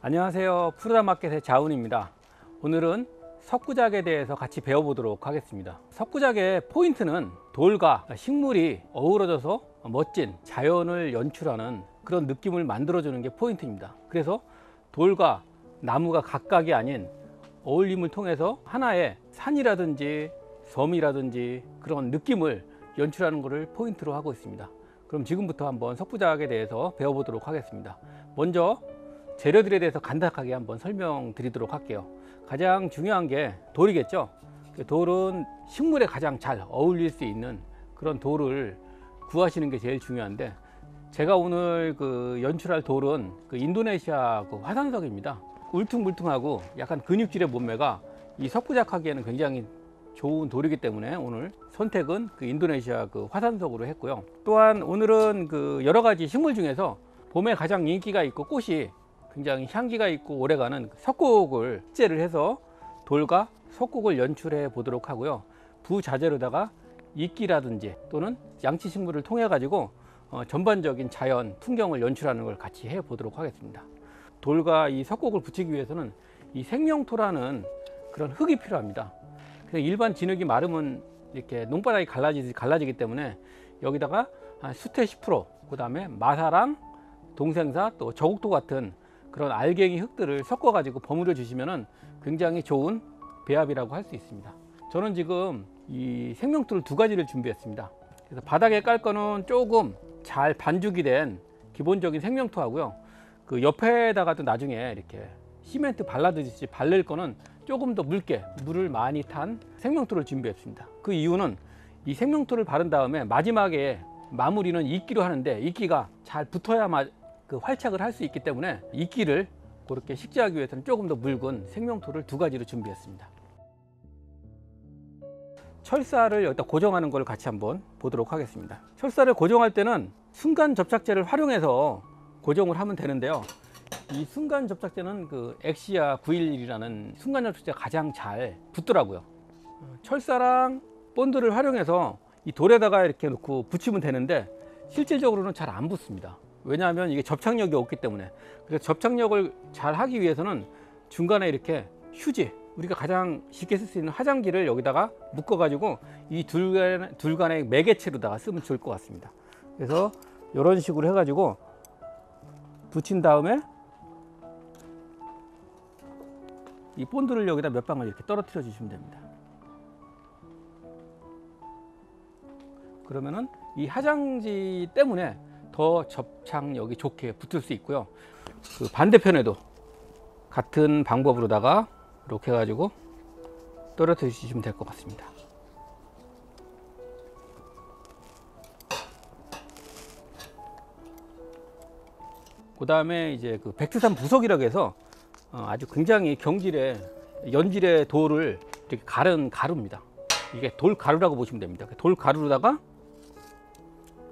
안녕하세요. 푸르다마켓의 자운입니다. 오늘은 석구작에 대해서 같이 배워보도록 하겠습니다. 석구작의 포인트는 돌과 식물이 어우러져서 멋진 자연을 연출하는 그런 느낌을 만들어주는 게 포인트입니다. 그래서 돌과 나무가 각각이 아닌 어울림을 통해서 하나의 산이라든지 섬이라든지 그런 느낌을 연출하는 것을 포인트로 하고 있습니다. 그럼 지금부터 한번 석구작에 대해서 배워보도록 하겠습니다. 먼저 재료들에 대해서 간단하게 한번 설명드리도록 할게요. 가장 중요한 게 돌이겠죠. 돌은 식물에 가장 잘 어울릴 수 있는 그런 돌을 구하시는 게 제일 중요한데, 제가 오늘 연출할 돌은 인도네시아 화산석입니다. 울퉁불퉁하고 약간 근육질의 몸매가 이 석구작 하기에는 굉장히 좋은 돌이기 때문에 오늘 선택은 인도네시아 화산석으로 했고요. 또한 오늘은 여러 가지 식물 중에서 봄에 가장 인기가 있고 꽃이 굉장히 향기가 있고 오래가는 석곡을 식재를 해서 돌과 석곡을 연출해 보도록 하고요. 부자재로다가 이끼라든지 또는 양치식물을 통해 가지고 전반적인 자연 풍경을 연출하는 걸 같이 해 보도록 하겠습니다. 돌과 이 석곡을 붙이기 위해서는 이 생명토라는 그런 흙이 필요합니다. 그래서 일반 진흙이 마르면 이렇게 농바닥이 갈라지기 때문에 여기다가 한 수태 10%, 그 다음에 마사랑 동생사 또 저곡도 같은 그런 알갱이 흙들을 섞어 가지고 버무려 주시면은 굉장히 좋은 배합이라고 할 수 있습니다. 저는 지금 이 생명토를 두 가지를 준비했습니다. 그래서 바닥에 깔 거는 조금 잘 반죽이 된 기본적인 생명토 하고요. 옆에다가도 나중에 이렇게 시멘트 발라드듯이 바를 거는 조금 더 묽게 물을 많이 탄 생명토를 준비했습니다. 그 이유는 이 생명토를 바른 다음에 마지막에 마무리는 이끼로 하는데 이끼가 잘 붙어야만 활착을 할 수 있기 때문에 이끼를 그렇게 식재하기 위해서는 조금 더 묽은 생명토를 두 가지로 준비했습니다. 철사를 여기다 고정하는 걸 같이 한번 보도록 하겠습니다. 철사를 고정할 때는 순간 접착제를 활용해서 고정을 하면 되는데요. 이 순간 접착제는 엑시아 911이라는 순간 접착제가 가장 잘 붙더라고요. 철사랑 본드를 활용해서 이 돌에다가 이렇게 놓고 붙이면 되는데 실질적으로는 잘 안 붙습니다. 왜냐하면 이게 접착력이 없기 때문에. 그래서 접착력을 잘 하기 위해서는 중간에 이렇게 휴지, 우리가 가장 쉽게 쓸 수 있는 화장지를 여기다가 묶어 가지고 이 둘간의 매개체로다가 쓰면 좋을 것 같습니다. 그래서 이런 식으로 해 가지고 붙인 다음에 이 본드를 여기다 몇 방울 이렇게 떨어뜨려 주시면 됩니다. 그러면은 이 화장지 때문에 더 접착력이 좋게 붙을 수 있고요. 반대편에도 같은 방법으로다가 이렇게 해가지고 떨어뜨려 주시면 될 것 같습니다. 그 다음에 이제 백두산 부석이라고 해서 아주 굉장히 연질의 돌을 이렇게 가른 가루입니다. 이게 돌 가루라고 보시면 됩니다. 돌 가루로다가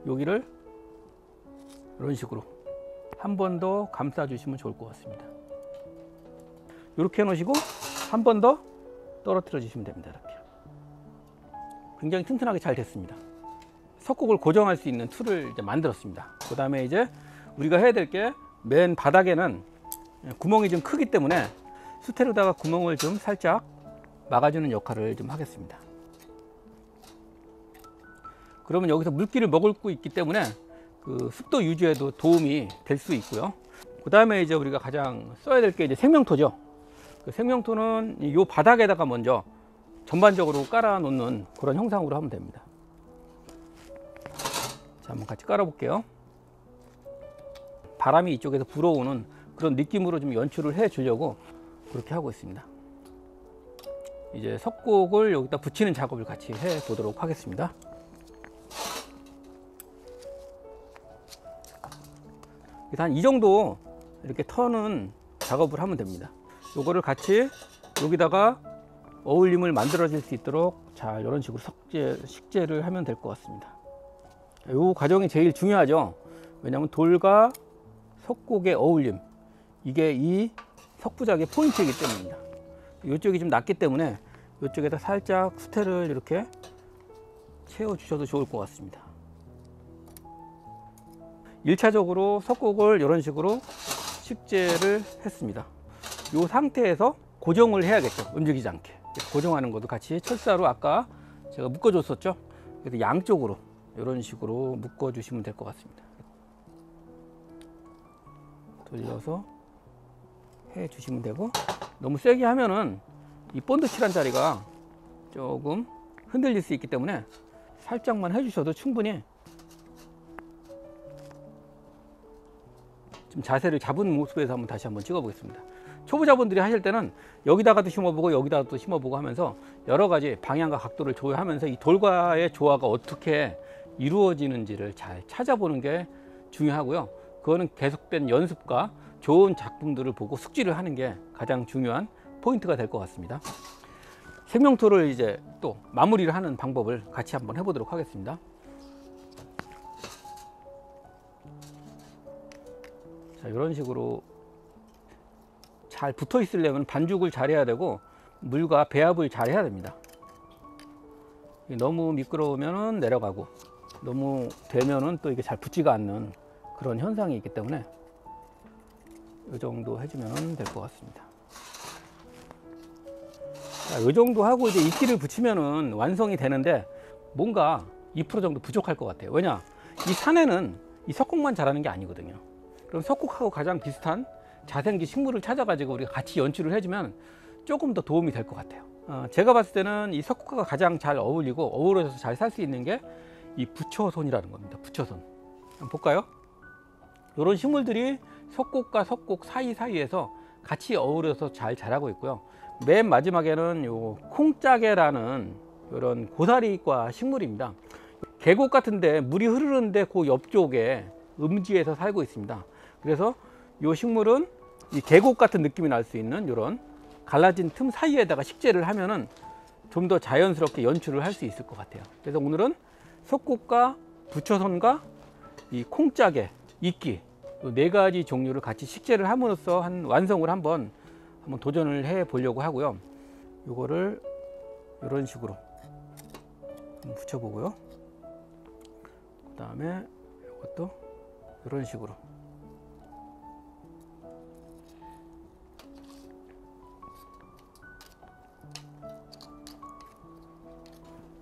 여기를 이런 식으로 한 번 더 감싸 주시면 좋을 것 같습니다. 이렇게 해 놓으시고 한 번 더 떨어뜨려 주시면 됩니다. 이렇게 굉장히 튼튼하게 잘 됐습니다. 석곡을 고정할 수 있는 툴을 이제 만들었습니다. 그 다음에 이제 우리가 해야 될 게 맨 바닥에는 구멍이 좀 크기 때문에 수태로다가 구멍을 좀 살짝 막아주는 역할을 좀 하겠습니다. 그러면 여기서 물기를 머금고 있기 때문에 습도 유지에도 도움이 될 수 있고요. 그 다음에 이제 우리가 가장 써야 될 게 이제 생명토죠. 생명토는 이 바닥에다가 먼저 전반적으로 깔아 놓는 그런 형상으로 하면 됩니다. 자, 한번 같이 깔아 볼게요. 바람이 이쪽에서 불어오는 그런 느낌으로 좀 연출을 해 주려고 그렇게 하고 있습니다. 이제 석곡을 여기다 붙이는 작업을 같이 해 보도록 하겠습니다. 한 이 정도 이렇게 터는 작업을 하면 됩니다. 요거를 같이 여기다가 어울림을 만들어질 수 있도록 자, 이런 식으로 식재를 하면 될 것 같습니다. 이 과정이 제일 중요하죠. 왜냐하면 돌과 석곡의 어울림, 이게 이 석부작의 포인트이기 때문입니다. 이쪽이 좀 낮기 때문에 이쪽에다 살짝 수태를 이렇게 채워 주셔도 좋을 것 같습니다. 1차적으로 석곡을 이런 식으로 식재를 했습니다. 이 상태에서 고정을 해야겠죠. 움직이지 않게. 고정하는 것도 같이 철사로 아까 제가 묶어줬었죠. 그래서 양쪽으로 이런 식으로 묶어주시면 될 것 같습니다. 돌려서 해주시면 되고, 너무 세게 하면은 이 본드 칠한 자리가 조금 흔들릴 수 있기 때문에 살짝만 해주셔도 충분히 좀 자세를 잡은 모습에서 다시 한번 찍어 보겠습니다. 초보자분들이 하실 때는 여기다가도 심어보고 여기다가도 심어보고 하면서 여러 가지 방향과 각도를 조절하면서 이 돌과의 조화가 어떻게 이루어지는지를 잘 찾아보는 게 중요하고요. 그거는 계속된 연습과 좋은 작품들을 보고 숙지를 하는 게 가장 중요한 포인트가 될 것 같습니다. 생명토를 이제 또 마무리를 하는 방법을 같이 한번 해보도록 하겠습니다. 자, 이런 식으로 잘 붙어 있으려면 반죽을 잘 해야 되고 물과 배합을 잘 해야 됩니다. 너무 미끄러우면 내려가고 너무 되면은 또 이게 잘 붙지가 않는 그런 현상이 있기 때문에 이 정도 해주면 될 것 같습니다. 자, 이 정도 하고 이제 이끼를 붙이면은 완성이 되는데 뭔가 2% 정도 부족할 것 같아요. 왜냐, 이 산에는 이 석곡만 자라는 게 아니거든요. 그럼 석곡하고 가장 비슷한 자생지 식물을 찾아가지고 우리가 같이 연출을 해주면 조금 더 도움이 될 것 같아요. 제가 봤을 때는 이 석곡과 가장 잘 어울리고 어우러져서 잘 살 수 있는 게 이 부처손이라는 겁니다. 부처손. 한번 볼까요? 이런 식물들이 석곡과 석곡 사이사이에서 같이 어우러져서 잘 자라고 있고요. 맨 마지막에는 요 콩짜개라는 이런 고사리과 식물입니다. 계곡 같은데 물이 흐르는데 그 옆쪽에 음지에서 살고 있습니다. 그래서 이 식물은 이 계곡 같은 느낌이 날 수 있는 이런 갈라진 틈 사이에다가 식재를 하면은 좀 더 자연스럽게 연출을 할 수 있을 것 같아요. 그래서 오늘은 석곡과 부처손과 이 콩짜개, 이끼 네 가지 종류를 같이 식재를 함으로써 완성을 한번 도전을 해 보려고 하고요. 이거를 이런 식으로 붙여보고요. 그 다음에 이것도 이런 식으로.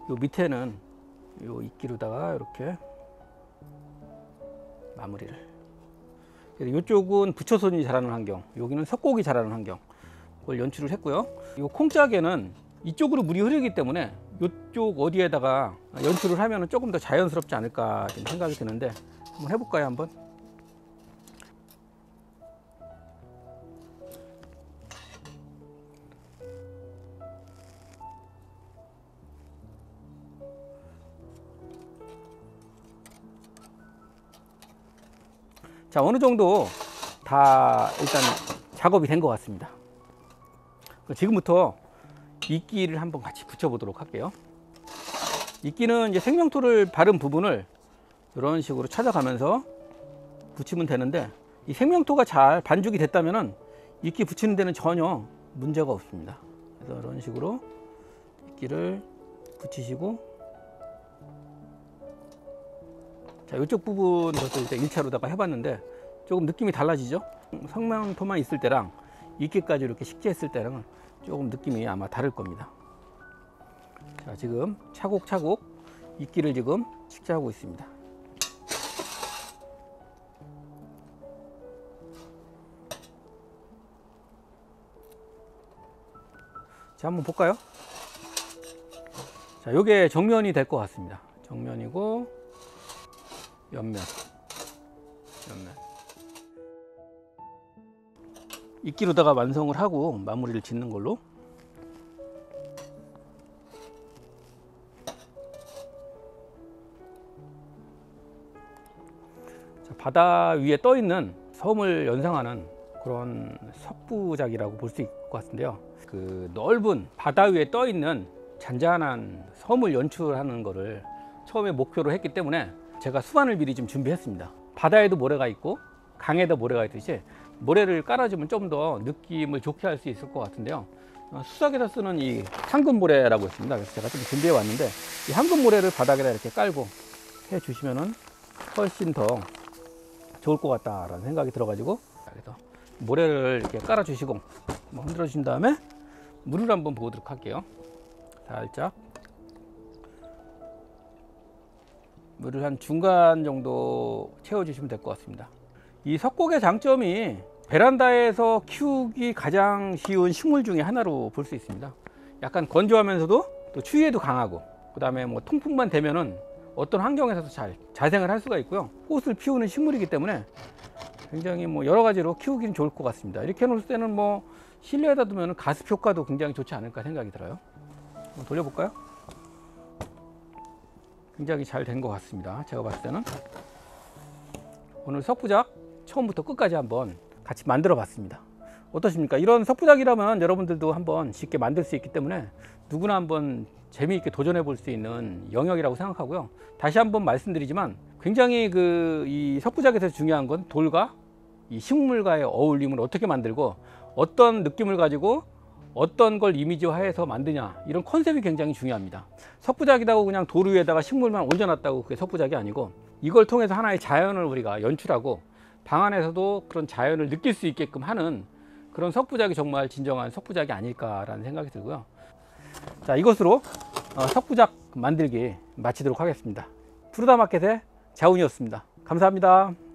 요 밑에는 요 이끼로다가 이렇게 마무리를. 이쪽은 부처손이 자라는 환경, 여기는 석곡이 자라는 환경, 그걸 연출을 했고요. 이 콩짜개는 이쪽으로 물이 흐르기 때문에 이쪽 어디에다가 연출을 하면 조금 더 자연스럽지 않을까 생각이 드는데 한번 해볼까요? 한번. 자, 어느 정도 다 일단 작업이 된 것 같습니다. 지금부터 이끼를 한번 같이 붙여보도록 할게요. 이끼는 이제 생명토를 바른 부분을 이런 식으로 찾아가면서 붙이면 되는데, 이 생명토가 잘 반죽이 됐다면은 이끼 붙이는 데는 전혀 문제가 없습니다. 그래서 이런 식으로 이끼를 붙이시고, 자, 이쪽 부분 저도 일단 1차로다가 해봤는데 조금 느낌이 달라지죠? 생명토만 있을 때랑 이끼까지 이렇게 식재했을 때랑은 조금 느낌이 아마 다를 겁니다. 자, 지금 차곡차곡 이끼를 지금 식재하고 있습니다. 자, 한번 볼까요? 자, 요게 정면이 될 것 같습니다. 정면이고 옆면. 이끼로다가 완성을 하고 마무리를 짓는 걸로. 자, 바다 위에 떠 있는 섬을 연상하는 그런 석부작이라고 볼 수 있을 것 같은데요. 그 넓은 바다 위에 떠 있는 잔잔한 섬을 연출하는 거를 처음에 목표로 했기 때문에 제가 수반을 미리 좀 준비했습니다. 바다에도 모래가 있고 강에도 모래가 있듯이 모래를 깔아주면 좀 더 느낌을 좋게 할 수 있을 것 같은데요. 수작에서 쓰는 이 황금모래라고 있습니다. 그래서 제가 좀 준비해 왔는데, 이 황금모래를 바닥에다 이렇게 깔고 해 주시면은 훨씬 더 좋을 것 같다라는 생각이 들어가지고, 그래서 모래를 이렇게 깔아 주시고 한번 흔들어 주신 다음에 물을 한번 부어보도록 할게요. 살짝 물을 한 중간 정도 채워 주시면 될 것 같습니다. 이 석고의 장점이 베란다에서 키우기 가장 쉬운 식물 중에 하나로 볼 수 있습니다. 약간 건조하면서도 또 추위에도 강하고, 그 다음에 뭐 통풍만 되면은 어떤 환경에서도 잘 자생을 할 수가 있고요. 꽃을 피우는 식물이기 때문에 굉장히 뭐 여러 가지로 키우기는 좋을 것 같습니다. 이렇게 해놓을 때는 뭐 실내에다 두면 가습 효과도 굉장히 좋지 않을까 생각이 들어요. 한번 돌려볼까요? 굉장히 잘 된 것 같습니다. 제가 봤을 때는 오늘 석부작 처음부터 끝까지 한번 같이 만들어 봤습니다. 어떠십니까? 이런 석부작이라면 여러분들도 한번 쉽게 만들 수 있기 때문에 누구나 한번 재미있게 도전해 볼 수 있는 영역이라고 생각하고요. 다시 한번 말씀드리지만 굉장히 이 석부작에서 중요한 건 돌과 이 식물과의 어울림을 어떻게 만들고 어떤 느낌을 가지고 어떤 걸 이미지화해서 만드냐, 이런 컨셉이 굉장히 중요합니다. 석부작이라고 그냥 돌 위에다가 식물만 올려놨다고 그게 석부작이 아니고, 이걸 통해서 하나의 자연을 우리가 연출하고 방 안에서도 그런 자연을 느낄 수 있게끔 하는 그런 석부작이 정말 진정한 석부작이 아닐까라는 생각이 들고요. 자, 이것으로 석부작 만들기 마치도록 하겠습니다. 푸르다마켓의 자훈이었습니다. 감사합니다.